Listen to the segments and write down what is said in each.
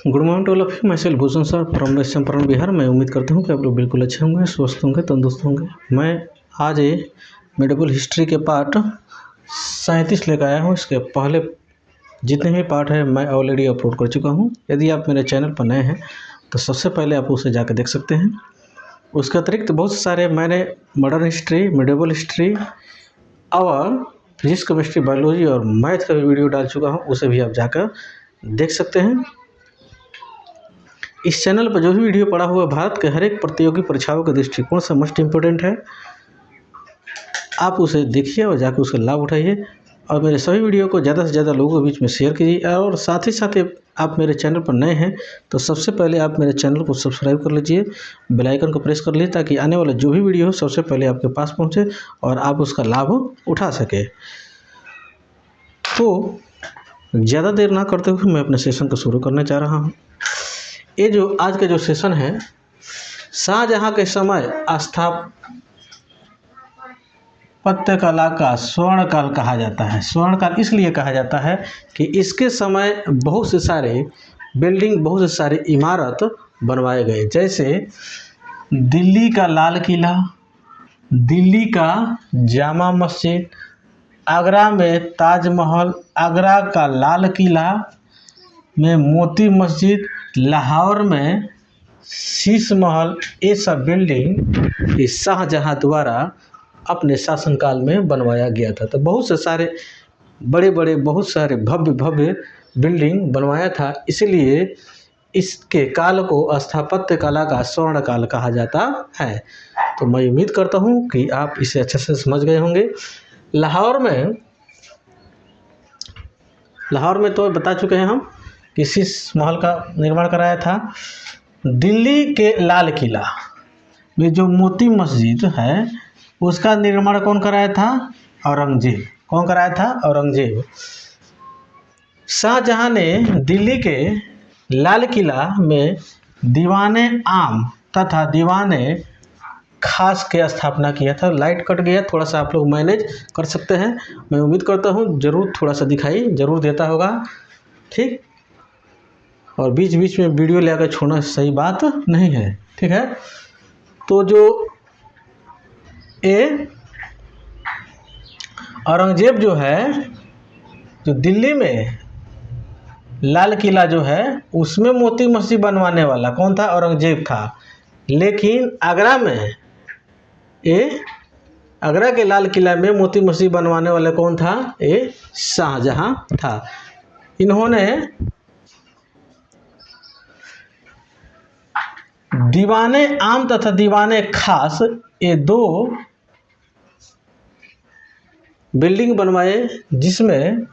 Good morning to all of you. मैं Sail Bhushan sir from west Champaran Bihar. मैं उम्मीद करता हूँ कि आप लोग बिल्कुल अच्छे होंगे, स्वस्थ होंगे, तंदुरुस्त होंगे। मैं आज मेडिकल हिस्ट्री के पार्ट 37 लेकर आया हूँ। इसके पहले जितने भी पार्ट हैं मैं ऑलरेडी अपलोड कर चुका हूँ। यदि आप मेरे चैनल पर नए हैं तो सबसे पहले आप उसे जाकर देख सकते हैं। उसके अतिरिक्त बहुत सारे मैंने मॉडर्न हिस्ट्री, मेडिवल हिस्ट्री और फिजिक्स, केमिस्ट्री, बायोलॉजी और मैथ का भी वीडियो डाल चुका हूँ, उसे भी आप जाकर देख सकते हैं। इस चैनल पर जो भी वीडियो पड़ा हुआ भारत के हर एक प्रतियोगी परीक्षाओं के दृष्टिकोण से मोस्ट इम्पोर्टेंट है, आप उसे देखिए और जाकर उसका लाभ उठाइए और मेरे सभी वीडियो को ज़्यादा से ज़्यादा लोगों के बीच में शेयर कीजिए। और साथ ही आप मेरे चैनल पर नए हैं तो सबसे पहले आप मेरे चैनल को सब्सक्राइब कर लीजिए, बेल आइकन को प्रेस कर लीजिए ताकि आने वाला जो भी वीडियो हो सबसे पहले आपके पास पहुंचे और आप उसका लाभ उठा सके। तो ज़्यादा देर ना करते हुए मैं अपने सेशन को शुरू करने जा रहा हूँ। ये जो आज का जो सेशन है, शाहजहाँ के समय स्थापत्य कला का स्वर्ण काल कहा जाता है। स्वर्ण काल इसलिए कहा जाता है कि इसके समय बहुत से सारे बिल्डिंग, बहुत से सारे इमारत बनवाए गए, जैसे दिल्ली का लाल किला, दिल्ली का जामा मस्जिद, आगरा में ताजमहल, आगरा का लाल किला में मोती मस्जिद, लाहौर में शीश महल। ये सब बिल्डिंग इस शाहजहाँ द्वारा अपने शासनकाल में बनवाया गया था। तो बहुत से सारे बड़े बड़े, बहुत सारे भव्य भव्य बिल्डिंग बनवाया था, इसलिए इसके काल को स्थापत्य कला का स्वर्ण काल कहा जाता है। तो मैं उम्मीद करता हूँ कि आप इसे अच्छे से समझ गए होंगे। लाहौर में तो बता चुके हैं हम कि शीश महल का निर्माण कराया था। दिल्ली के लाल किला में जो मोती मस्जिद है उसका निर्माण कौन कराया था? औरंगजेब। कौन कराया था? औरंगजेब। शाहजहाँ ने दिल्ली के लाल किला में दीवाने आम तथा दीवाने खास के स्थापना किया था। लाइट कट गया, थोड़ा सा आप लोग मैनेज कर सकते हैं। मैं उम्मीद करता हूँ ज़रूर थोड़ा सा दिखाई ज़रूर देता होगा, ठीक। और बीच बीच में वीडियो ले आकर छोड़ना सही बात नहीं है, ठीक है। तो जो ये औरंगजेब जो है, जो दिल्ली में लाल किला जो है उसमें मोती मस्जिद बनवाने वाला कौन था? औरंगजेब था। लेकिन आगरा में आगरा के लाल किला में मोती मस्जिद बनवाने वाला कौन था? ये शाहजहाँ था। इन्होंने दीवाने आम तथा दीवाने खास ये दो बिल्डिंग बनवाए, जिसमें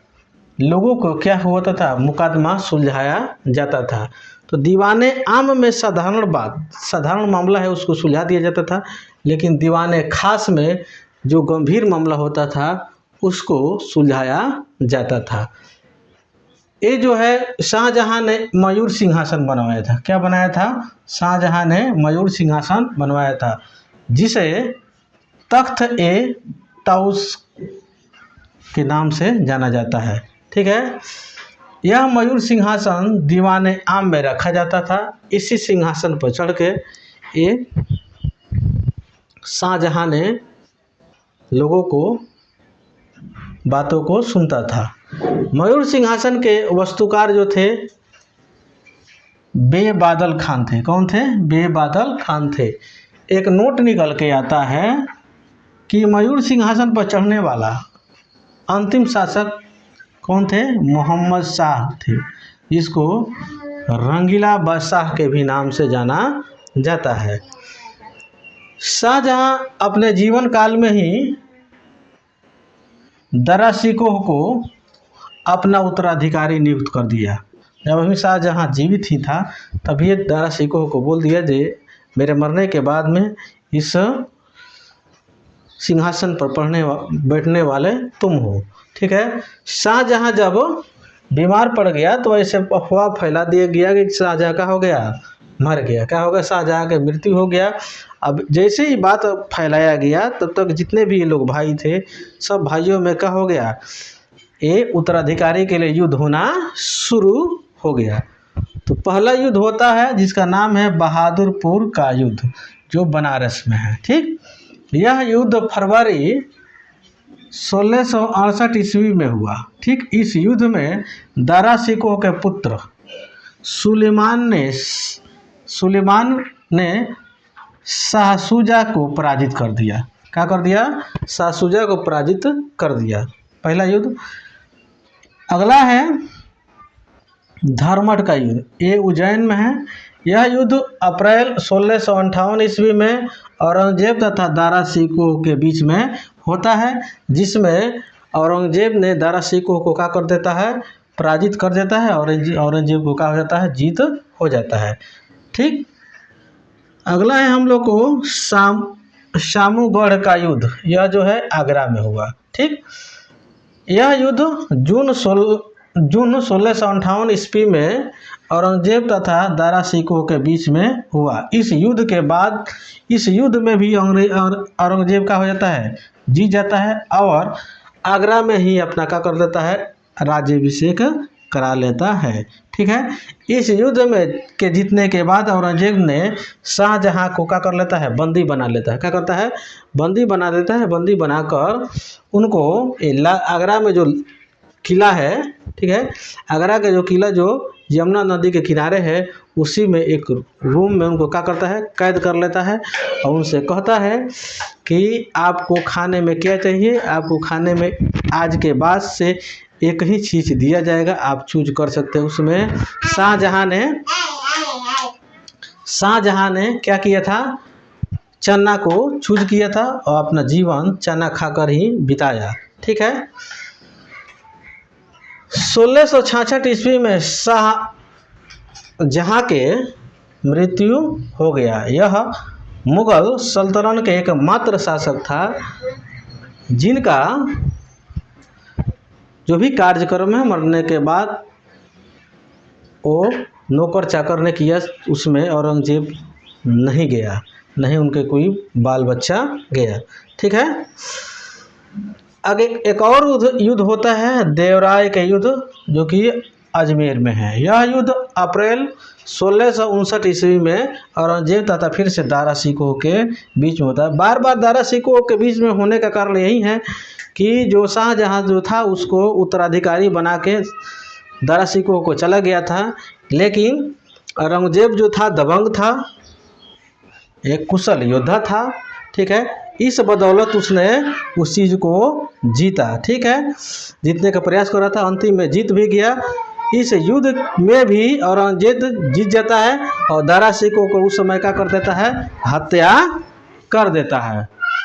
लोगों को क्या होता था? मुकदमा सुलझाया जाता था। तो दीवाने आम में साधारण मामला है उसको सुलझा दिया जाता था, लेकिन दीवाने खास में जो गंभीर मामला होता था उसको सुलझाया जाता था। ये जो है शाहजहाँ ने मयूर सिंहासन बनवाया था। क्या बनाया था? शाहजहाँ ने मयूर सिंहासन बनवाया था, जिसे तख्त-ए-तौस के नाम से जाना जाता है, ठीक है। यह मयूर सिंहासन दीवाने आम में रखा जाता था। इसी सिंहासन पर चढ़ के ये शाहजहाँ ने लोगों को बातों को सुनता था। मयूर सिंहासन के वास्तुकार जो थे बेबादल खान थे। कौन थे? बेबादल खान थे। एक नोट निकल के आता है कि मयूर सिंहासन पर चढ़ने वाला अंतिम शासक कौन थे? मोहम्मद शाह थे, जिसको रंगीला बादशाह के भी नाम से जाना जाता है। शाहजहाँ अपने जीवन काल में ही दारा शिकोह को अपना उत्तराधिकारी नियुक्त कर दिया। जब अभी शाहजहाँ जीवित ही था तभी ये दारा शिकोह को बोल दिया कि मेरे मरने के बाद में इस सिंहासन पर बैठने वाले तुम हो, ठीक है। शाहजहाँ जब बीमार पड़ गया तो ऐसे अफवाह फैला दिया गया कि शाहजहाँ का हो गया, मर गया। क्या हो गया? शाहजहाँ की मृत्यु हो गया। अब जैसे ही बात फैलाया गया तब तक जितने भी लोग भाई थे सब भाइयों में क्या हो गया? ये उत्तराधिकारी के लिए युद्ध होना शुरू हो गया। तो तो पहला युद्ध होता है जिसका नाम है बहादुरपुर का युद्ध, जो बनारस में है। ठीक, यह युद्ध फरवरी 1668 ईस्वी में हुआ। ठीक, इस युद्ध में दारा शिकोह के पुत्र सुलेमान ने शाहसुजा को पराजित कर दिया। क्या कर दिया? शाहसुजा को पराजित कर दिया, पहला युद्ध। अगला है धर्मठ का युद्ध, ये उज्जैन में है। यह युद्ध अप्रैल 1658 ईस्वी में औरंगजेब तथा दारा शिकोह के बीच में होता है, जिसमें औरंगजेब ने दारा शिकोह को क्या कर देता है? पराजित कर देता है। औरंगजेब को क्या हो जाता है? जीत हो जाता है। ठीक, अगला है हम लोग को शामूगढ़ का युद्ध, यह जो है आगरा में हुआ। ठीक, यह युद्ध जून 1658 ईस्वी में औरंगजेब तथा दारा शिकोह के बीच में हुआ। इस युद्ध के बाद इस युद्ध में भी औरंगजेब का हो जाता है? जीत जाता है और आगरा में ही अपना क्या कर देता है? राज्याभिषेक करा लेता है। ठीक है, इस युद्ध में के जीतने के बाद औरंगजेब ने शाहजहां को क्या कर लेता है? बंदी बना लेता है। क्या करता है? बंदी बना देता है। बंदी बनाकर उनको आगरा में जो किला है, ठीक है, आगरा का जो किला जो यमुना नदी के किनारे है, उसी में एक रूम में उनको क्या करता है? कैद कर लेता है और उनसे कहता है कि आपको खाने में क्या चाहिए? आपको खाने में आज के बाद से एक ही चीज़ दिया जाएगा, आप चूज कर सकते हैं। उसमें शाहजहां ने क्या किया था? चना को चूज किया था और अपना जीवन चना खाकर ही बिताया। ठीक है, 1666 ईस्वी में शाहजहां के मृत्यु हो गया। यह मुगल सल्तनत के एकमात्र शासक था जिनका जो भी कार्यक्रम है मरने के बाद वो नौकर चाकर ने किया, उसमें औरंगजेब नहीं गया, नहीं उनके कोई बाल बच्चा गया। ठीक है, आगे एक और युद्ध होता है देवराय का युद्ध, जो कि अजमेर में है। यह युद्ध अप्रैल 1659 ईस्वी में औरंगजेब तथा फिर से दारा शिकोह के बीच में होता है। बार बार दारा शिकोह के बीच में होने का कारण यही है कि जो शाहजहां जो था उसको उत्तराधिकारी बना के दारा शिकोह को चला गया था, लेकिन औरंगजेब जो था दबंग था, एक कुशल योद्धा था। ठीक है, इस बदौलत उसने उस चीज़ को जीता। ठीक है, जीतने का प्रयास कर रहा था, अंतिम में जीत भी गया। इस युद्ध में भी औरंगजेब जीत जाता है और दारा शिकोह को उस समय क्या कर देता है? हत्या कर देता है।